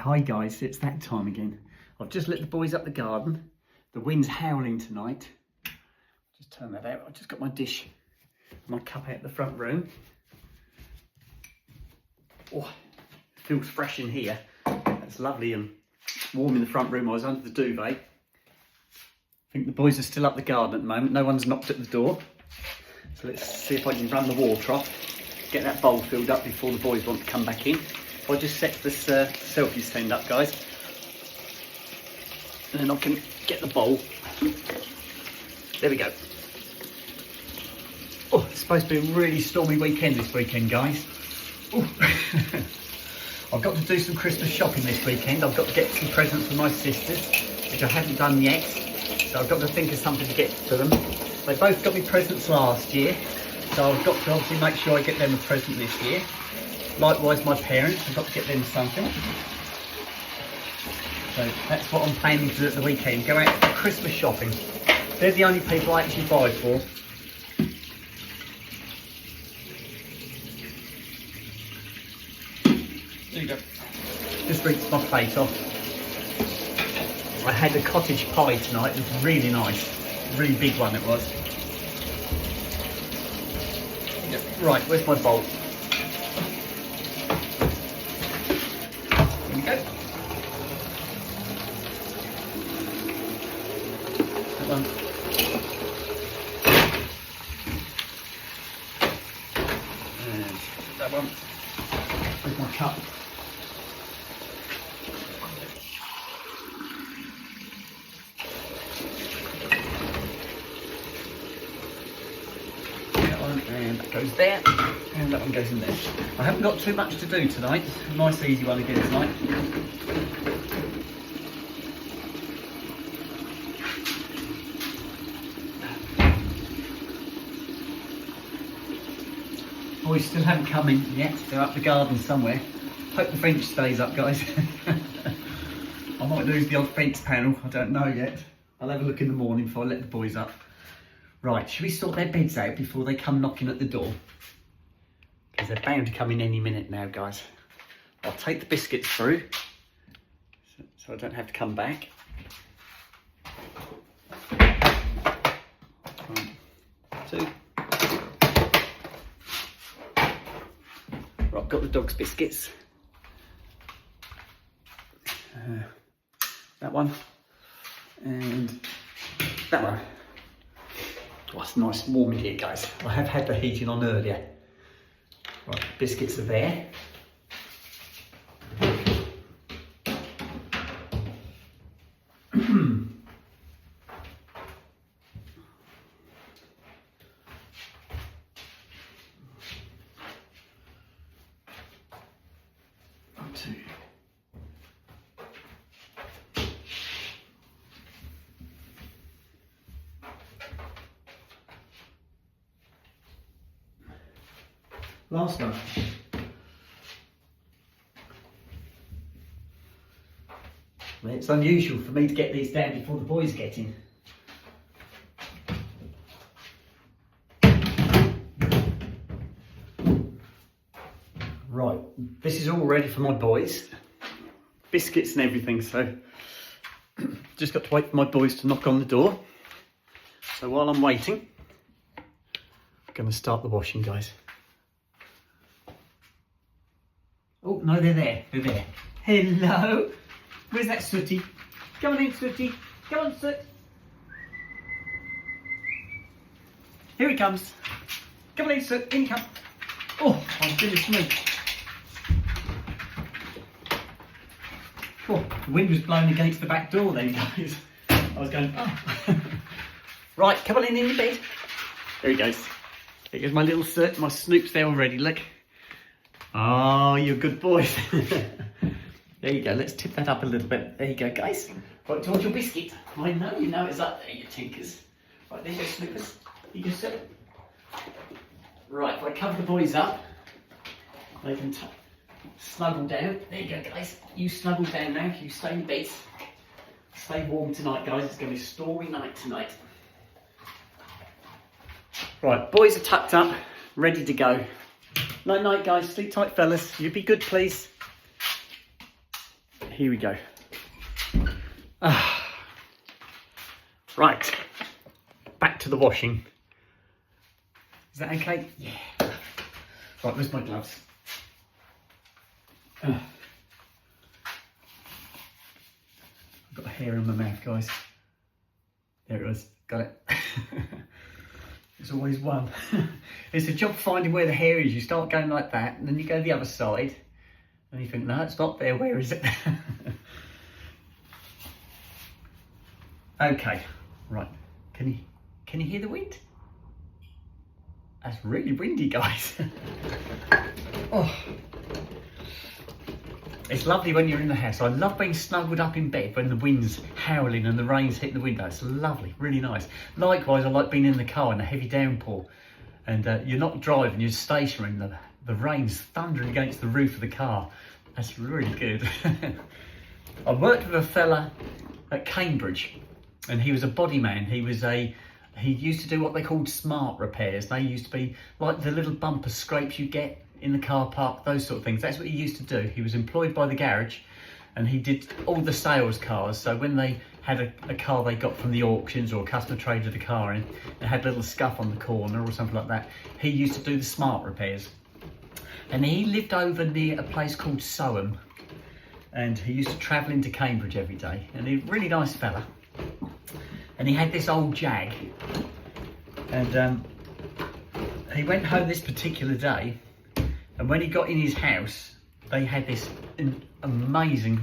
Hi guys, it's that time again. I've just let the boys up the garden. The wind's howling tonight. Just turn that out. I've just got my dish, my cup out the front room. Oh, it feels fresh in here. It's lovely and warm in the front room. I was under the duvet. I think the boys are still up the garden at the moment. No one's knocked at the door. So let's see if I can run the water trough, get that bowl filled up before the boys want to come back in. I'll just set this selfie stand up, guys, and then I can get the bowl. There we go. Oh, it's supposed to be a really stormy weekend this weekend, guys. I've got to do some Christmas shopping this weekend. I've got to get some presents for my sisters, which I haven't done yet. So I've got to think of something to get to them. They both got me presents last year, so I've got to obviously make sure I get them a present this year. Likewise, my parents, I've got to get them something. So that's what I'm planning to do at the weekend, go out for Christmas shopping. They're the only people I actually buy for. There you go. Just rinsed my plate off. I had a cottage pie tonight, it was really nice. Really big one it was. Right, where's my bowl? There we go. That one. And that one. Where's my cup? And that goes there, and that one goes in there. I haven't got too much to do tonight. A nice easy one again tonight. Boys still haven't come in yet. They're up the garden somewhere. Hope the fence stays up, guys. I might lose the odd fence panel. I don't know yet. I'll have a look in the morning before I let the boys up. Right, should we sort their beds out before they come knocking at the door? Because they're bound to come in any minute now, guys. I'll take the biscuits through, so I don't have to come back. One, two. Right, I've got the dog's biscuits. That one. And that one. Oh, it's nice and warm in here, guys. I have had the heating on earlier. Right, biscuits are there. Two. Last one. Well, it's unusual for me to get these down before the boys get in. Right, this is all ready for my boys. Biscuits and everything, so just got to wait for my boys to knock on the door. So while I'm waiting, I'm going to start the washing, guys. Oh, no, they're there. They're there. Hello. Where's that Sooty? Come on in, Sooty. Come on, Soot. Here he comes. Come on in, Soot. In you come. Oh, my goodness me. Oh, the wind was blowing against the back door then, guys. I was going, oh. Right, come on in your bed. There he goes. There goes my little Soot. My Snoop's there already, look. Oh, you're good boys. There you go, let's tip that up a little bit. There you go, guys. Right, do you want your biscuit? I know you know it's up there, you tinkers. Right, there you go, Snoopers. You go, sit. Right, if I cover the boys up, they can snuggle down. There you go, guys. You snuggle down now, you stay in bed. Stay warm tonight, guys. It's going to be a stormy night tonight. Right, boys are tucked up, ready to go. Night night, guys. Sleep tight, fellas. You be good, please. here we go. Right, back to the washing. Is that okay? Yeah. Right, where's my gloves? I've got a hair in my mouth, guys. There it is, got it. There's always one. It's a job finding where the hair is. You start going like that, and then you go the other side, and you think, no, it's not there, where is it? Okay, right. Can you hear the wind? That's really windy, guys. Oh. It's lovely when you're in the house. I love being snuggled up in bed when the wind's howling and the rain's hitting the window. It's lovely, really nice. Likewise, I like being in the car in a heavy downpour and you're not driving, you're stationary and the rain's thundering against the roof of the car. That's really good. I worked with a fella at Cambridge and he was a body man. He used to do what they called smart repairs. They used to be like the little bumper scrapes you get in the car park, those sort of things. That's what he used to do. He was employed by the garage and he did all the sales cars. So when they had a car they got from the auctions or a customer traded a car and it had a little scuff on the corner or something like that, he used to do the smart repairs. And he lived over near a place called Soham and he used to travel into Cambridge every day. And he was a really nice fella. And he had this old Jag and he went home this particular day. And when he got in his house, they had this amazing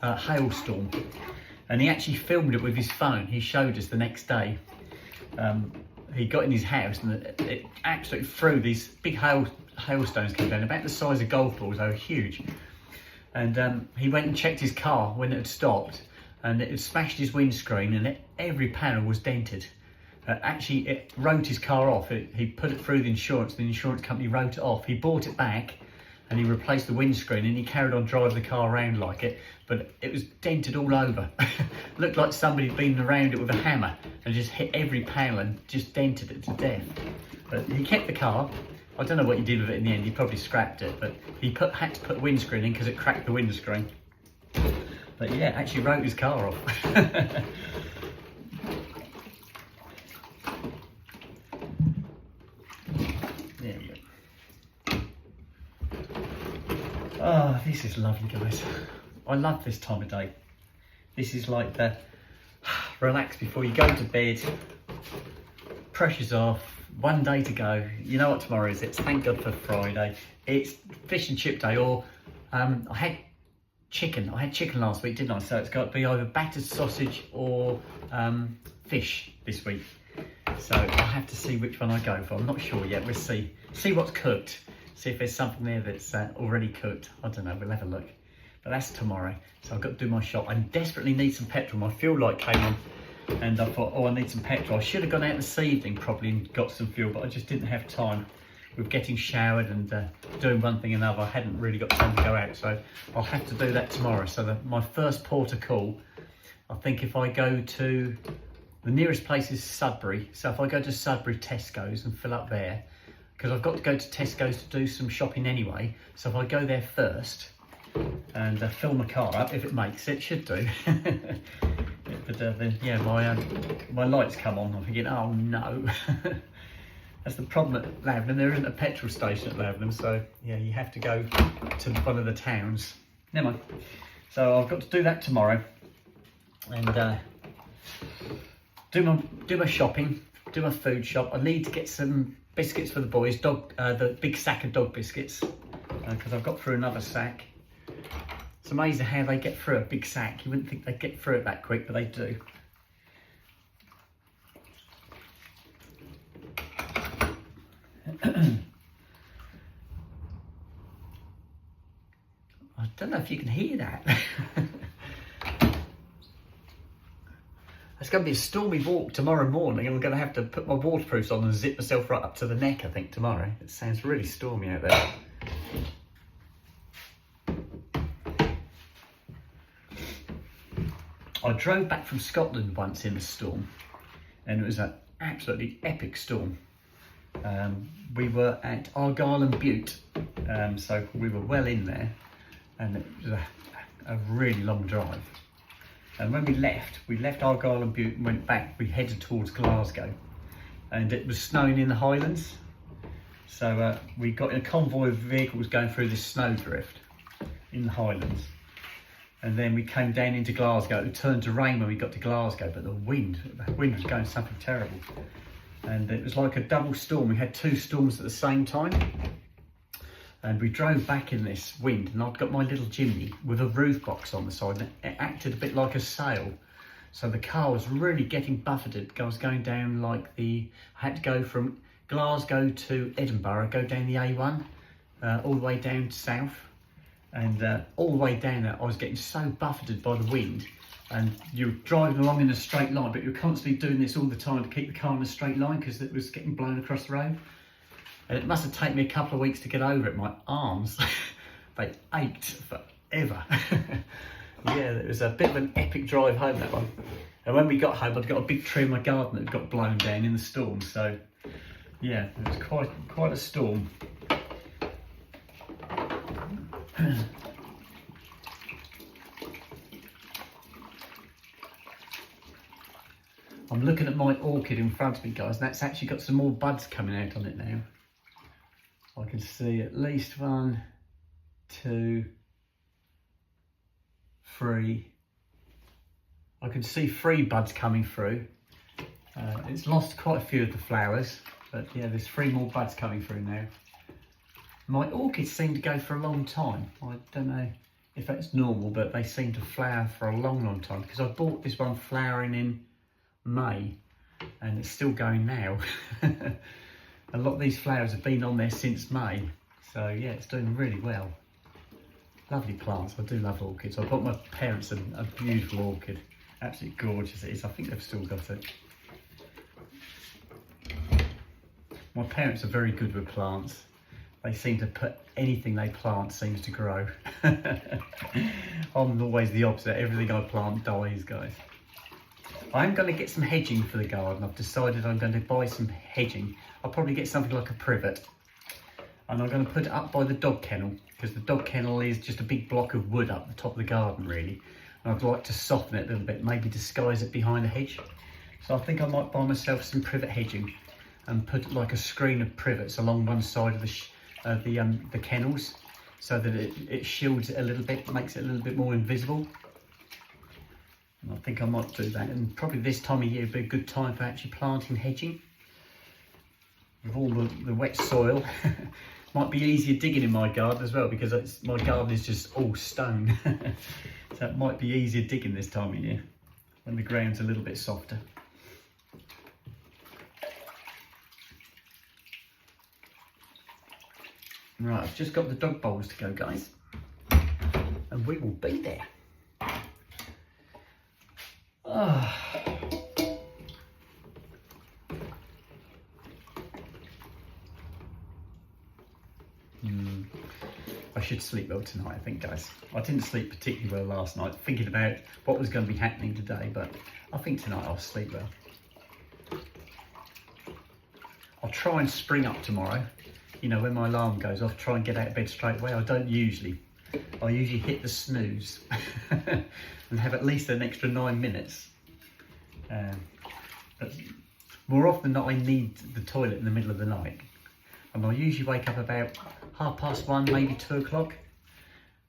hailstorm. And he actually filmed it with his phone. He showed us the next day. He got in his house and it absolutely threw these big hailstones came down, about the size of golf balls. They were huge. And he went and checked his car when it had stopped. And it had smashed his windscreen and every panel was dented. Actually, it wrote his car off. He put it through the insurance company wrote it off. He bought it back and he replaced the windscreen and he carried on driving the car around like it, but it was dented all over. Looked like somebody had been around it with a hammer and just hit every panel and just dented it to death. But he kept the car. I don't know what he did with it in the end. He probably scrapped it, but he had to put the windscreen in because it cracked the windscreen. But yeah, actually wrote his car off. There we go. Oh, this is lovely, guys. I love this time of day. This is like the relax before you go to bed. Pressure's off. One day to go. You know what tomorrow is? It's thank God for Friday. It's fish and chip day, or I had chicken. I had chicken last week, didn't I? So it's got to be either battered sausage or fish this week. So I'll have to see which one I go for. I'm not sure yet. We'll see. See what's cooked. See if there's something there that's already cooked. I don't know. We'll have a look. But that's tomorrow. So I've got to do my shop. I desperately need some petrol. My fuel light came on and I thought, oh, I need some petrol. I should have gone out this evening probably and got some fuel, but I just didn't have time with getting showered and doing one thing and another. I hadn't really got time to go out. So I'll have to do that tomorrow. So my first port of call, I think if I go to, the nearest place is Sudbury. So if I go to Sudbury Tesco's and fill up there, because I've got to go to Tesco's to do some shopping anyway. So if I go there first and fill my car up, if it makes it, should do. But then, yeah, my lights come on. I'm thinking, oh no. That's the problem at Lavenham. There isn't a petrol station at Lavenham. So yeah, you have to go to one of the towns. Never mind. So I've got to do that tomorrow. And do my shopping, do my food shop. I need to get some biscuits for the boys, the big sack of dog biscuits, because I've got through another sack. It's amazing how they get through a big sack. You wouldn't think they'd get through it that quick, but they do. I don't know if you can hear that. It's going to be a stormy walk tomorrow morning, and I'm going to have to put my waterproofs on and zip myself right up to the neck, I think, tomorrow. It sounds really stormy out there. I drove back from Scotland once in a storm, and it was an absolutely epic storm. We were at Argyll and Bute, so we were well in there, and it was a really long drive. And when we left Argyll and Butte and went back, we headed towards Glasgow. And it was snowing in the Highlands. So we got in a convoy of vehicles going through this snowdrift in the Highlands. And then we came down into Glasgow. It turned to rain when we got to Glasgow, but the wind was going something terrible. And it was like a double storm. We had two storms at the same time. And we drove back in this wind, and I'd got my little chimney with a roof box on the side, and it acted a bit like a sail. So the car was really getting buffeted. I was going down like I had to go from Glasgow to Edinburgh, go down the A1, all the way down south. And all the way down there, I was getting so buffeted by the wind. And you're driving along in a straight line, but you're constantly doing this all the time to keep the car in a straight line because it was getting blown across the road. And it must have taken me a couple of weeks to get over it. My arms, they ached forever. Yeah, it was a bit of an epic drive home, that one. And when we got home, I'd got a big tree in my garden that got blown down in the storm. So yeah, it was quite a storm. I'm looking at my orchid in front of me, guys, and that's actually got some more buds coming out on it now. I can see at least 1, 2, 3. I can see 3 buds coming through. It's lost quite a few of the flowers, but yeah, there's 3 more buds coming through now. My orchids seem to go for a long time. I don't know if that's normal, but they seem to flower for a long time, because I bought this one flowering in May and it's still going now. A lot of these flowers have been on there since May, so yeah, it's doing really well. Lovely plants. I do love orchids. I bought my parents a beautiful orchid, absolutely gorgeous it is. I think they've still got it. My parents are very good with plants. They seem to put anything they plant seems to grow. I'm always the opposite. Everything I plant dies, guys. I'm going to get some hedging for the garden. I've decided I'm going to buy some hedging. I'll probably get something like a privet. And I'm going to put it up by the dog kennel, because the dog kennel is just a big block of wood up the top of the garden, really. And I'd like to soften it a little bit, maybe disguise it behind a hedge. So I think I might buy myself some privet hedging and put like a screen of privets along one side of the kennels, so that it shields it a little bit, makes it a little bit more invisible. And I think I might do that, and probably this time of year would be a good time for actually planting hedging. With all the wet soil, might be easier digging in my garden as well, because my garden is just all stone. So it might be easier digging this time of year, when the ground's a little bit softer. Right, I've just got the dog bowls to go, guys, and we will be there. I should sleep well tonight, I think, guys. I didn't sleep particularly well last night, thinking about what was going to be happening today, but I think tonight I'll sleep well. I'll try and spring up tomorrow. You know, when my alarm goes off, try and get out of bed straight away. I don't usually. I usually hit the snooze and have at least an extra 9 minutes. But more often than not, I need the toilet in the middle of the night. And I usually wake up about 1:30, maybe 2 o'clock.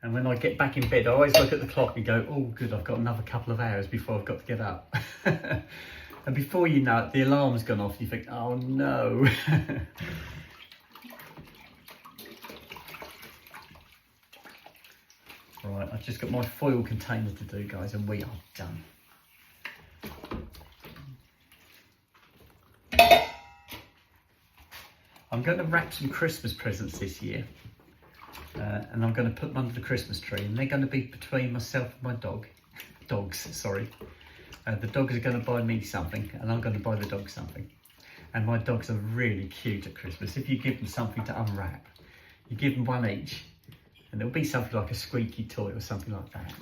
And when I get back in bed, I always look at the clock and go, oh good, I've got another couple of hours before I've got to get up. And before you know it, the alarm's gone off. You think, oh no. Right, I've just got my foil container to do, guys, and we are done. I'm going to wrap some Christmas presents this year, and I'm going to put them under the Christmas tree, and they're going to be between myself and my dogs, sorry. The dogs are going to buy me something, and I'm going to buy the dog something. And my dogs are really cute at Christmas. If you give them something to unwrap, you give them one each, and it'll be something like a squeaky toy or something like that.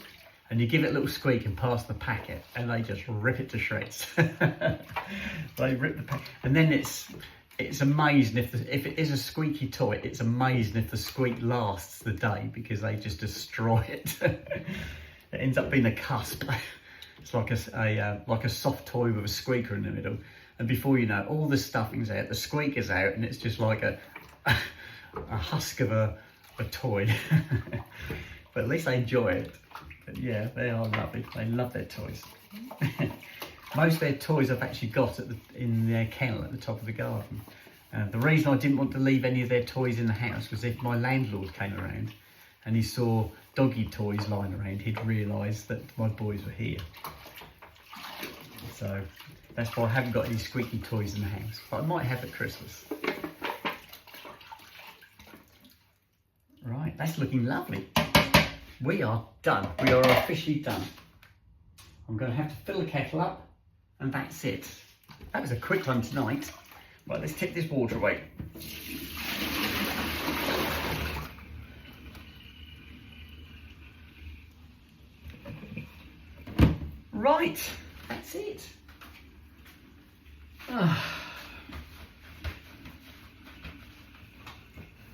And you give it a little squeak and pass the packet, and they just rip it to shreds. They rip the packet, and then it's it's amazing if it is a squeaky toy, it's amazing if the squeak lasts the day, because they just destroy it. It ends up being a cusp. It's like a soft toy with a squeaker in the middle, and before you know it, all the stuffing's out, the squeaker's out, and it's just like a husk of a toy. But at least they enjoy it. But yeah, they are lovely. They love their toys. Most of their toys I've actually got in their kennel at the top of the garden. The reason I didn't want to leave any of their toys in the house was if my landlord came around and he saw doggy toys lying around, he'd realise that my boys were here. So that's why I haven't got any squeaky toys in the house, but I might have at Christmas. Right, that's looking lovely. We are done. We are officially done. I'm going to have to fill the kettle up, and that's it. That was a quick one tonight. Right, let's tip this water away. Right, that's it.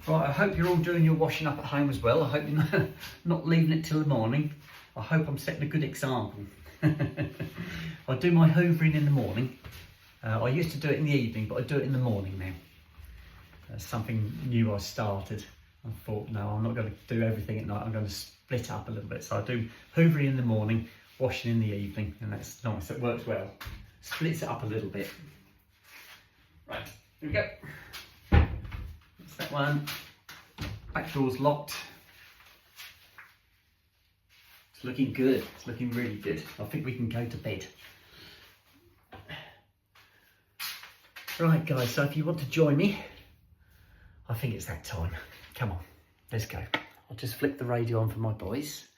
Right, I hope you're all doing your washing up at home as well. I hope you're not leaving it till the morning. I hope I'm setting a good example. I do my hoovering in the morning. I used to do it in the evening, but I do it in the morning now. That's something new I started. I thought, no, I'm not going to do everything at night. I'm going to split up a little bit. So I do hoovering in the morning, washing in the evening, and that's nice. It works well. Splits it up a little bit. Right, here we go. That's that one. Back door's locked. It's looking good. It's looking really good. I think we can go to bed. Right, guys, so if you want to join me, I think it's that time. Come on, let's go. I'll just flip the radio on for my boys.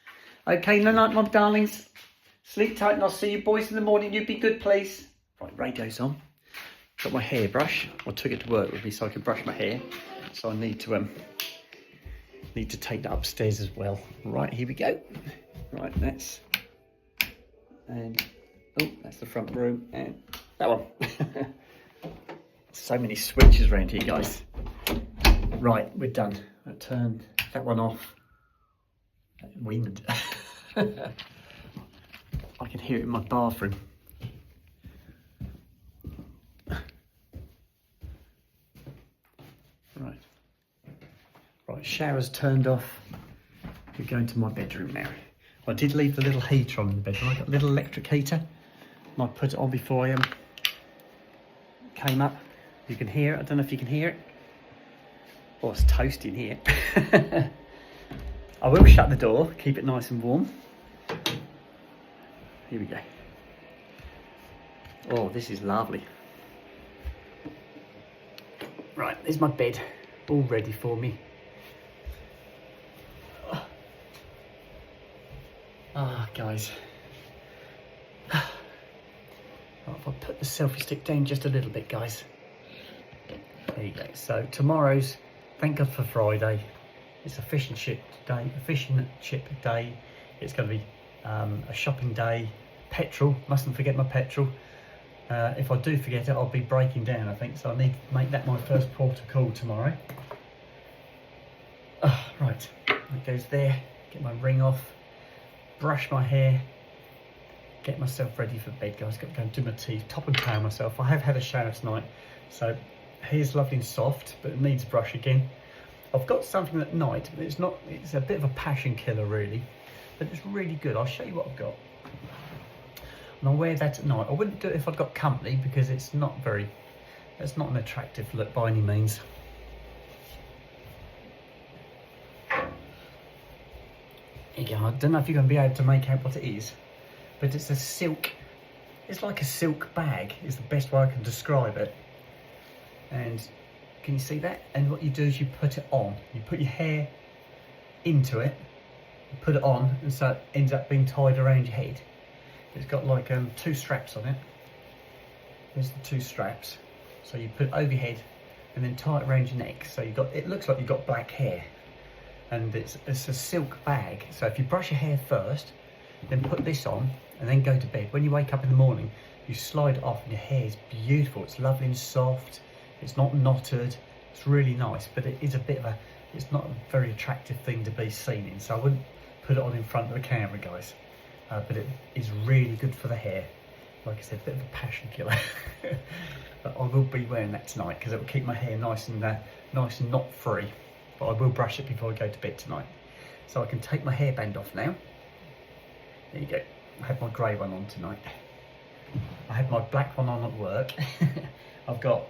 Okay, no night, my darlings. Sleep tight and I'll see you boys in the morning. You be good, please. Right, radio's on. Got my hairbrush. I took it to work with me so I could brush my hair. So I need to take that upstairs as well. Right, here we go. Right, that's the front room, and that one. So many switches around here, guys. Right, we're done. I'll turn that one off. Wind. I can hear it in my bathroom. Right, shower's turned off. We're going to my bedroom now. I did leave the little heater on in the bedroom. I got a little electric heater. I put it on before I came up. You can hear it. I don't know if you can hear it. Oh, it's toasty in here. I will shut the door, keep it nice and warm. Here we go. Oh, this is lovely. Right, there's my bed, all ready for me. Guys. Right, if I put the selfie stick down just a little bit, guys. There you go. So tomorrow's, thank God for Friday. It's a fish and chip day. It's going to be a shopping day. Petrol, mustn't forget my petrol. If I do forget it, I'll be breaking down, I think. So I need to make that my first port of call tomorrow. Right, that goes there. Get my ring off. Brush my hair, get myself ready for bed, guys. Got to go and do my teeth, top and tail myself. I have had a shower tonight, so hair's lovely and soft, but it needs a brush again. I've got something at night, but it's a bit of a passion killer really, but it's really good. I'll show you what I've got. And I'll wear that at night. I wouldn't do it if I'd got company, because it's not an attractive look by any means. Again, I don't know if you're going to be able to make out what it is, but it's it's like a silk bag is the best way I can describe it. And can you see that? And what you do is you put it on, you put your hair into it, you put it on, and so it ends up being tied around your head. It's got like 2 straps on it. There's the 2 straps. So you put it over your head and then tie it around your neck. So it looks like you've got black hair. And it's a silk bag. So if you brush your hair first, then put this on and then go to bed. When you wake up in the morning, you slide it off and your hair is beautiful. It's lovely and soft. It's not knotted. It's really nice, but it is a bit of a, it's not a very attractive thing to be seen in, so I wouldn't put it on in front of the camera, guys. But it is really good for the hair. Like I said, a bit of a passion killer. But I will be wearing that tonight because it will keep my hair nice and knot free. But I will brush it before I go to bed tonight. So I can take my hairband off now. There you go. I have my grey one on tonight. I had my black one on at work. I've got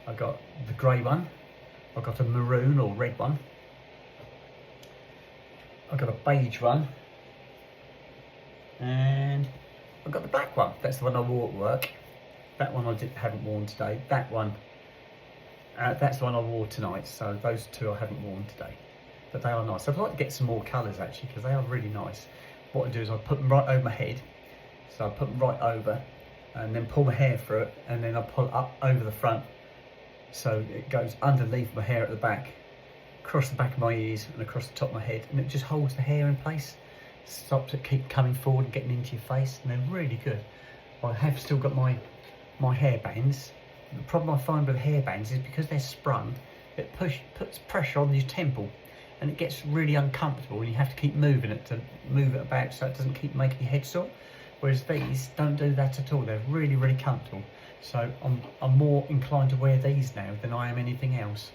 the grey one. I've got a maroon or red one. I've got a beige one. And I've got the black one. That's the one I wore at work. That one I haven't worn today. That one, that's the one I wore tonight. So those two I haven't worn today. But they are nice. I'd like to get some more colours actually because they are really nice. What I do is I put them right over my head. So I put them right over and then pull my hair through it and then I pull it up over the front. So it goes underneath my hair at the back, across the back of my ears and across the top of my head, and it just holds the hair in place. Stops it keep coming forward and getting into your face, and they're really good. I have still got my hair bands. The problem I find with hair bands is because they're sprung, it puts pressure on your temple and it gets really uncomfortable and you have to keep moving it to move it about so it doesn't keep making your head sore. Whereas these don't do that at all. They're really, really comfortable. So I'm more inclined to wear these now than I am anything else.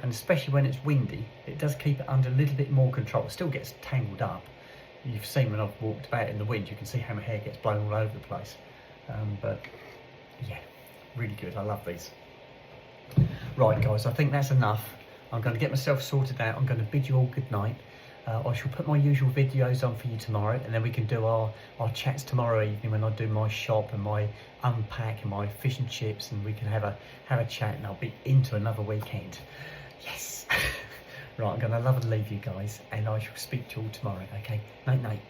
And especially when it's windy, it does keep it under a little bit more control. It still gets tangled up. You've seen when I've walked about in the wind, you can see how my hair gets blown all over the place. But yeah, really good. I love these. Right, guys, I think that's enough. I'm going to get myself sorted out. I'm going to bid you all good night. I shall put my usual videos on for you tomorrow, and then we can do our chats tomorrow evening when I do my shop and my unpack and my fish and chips, and we can have a chat, and I'll be into another weekend. Yes. Right, I'm going to love and leave you guys, and I shall speak to you all tomorrow. Okay, night night.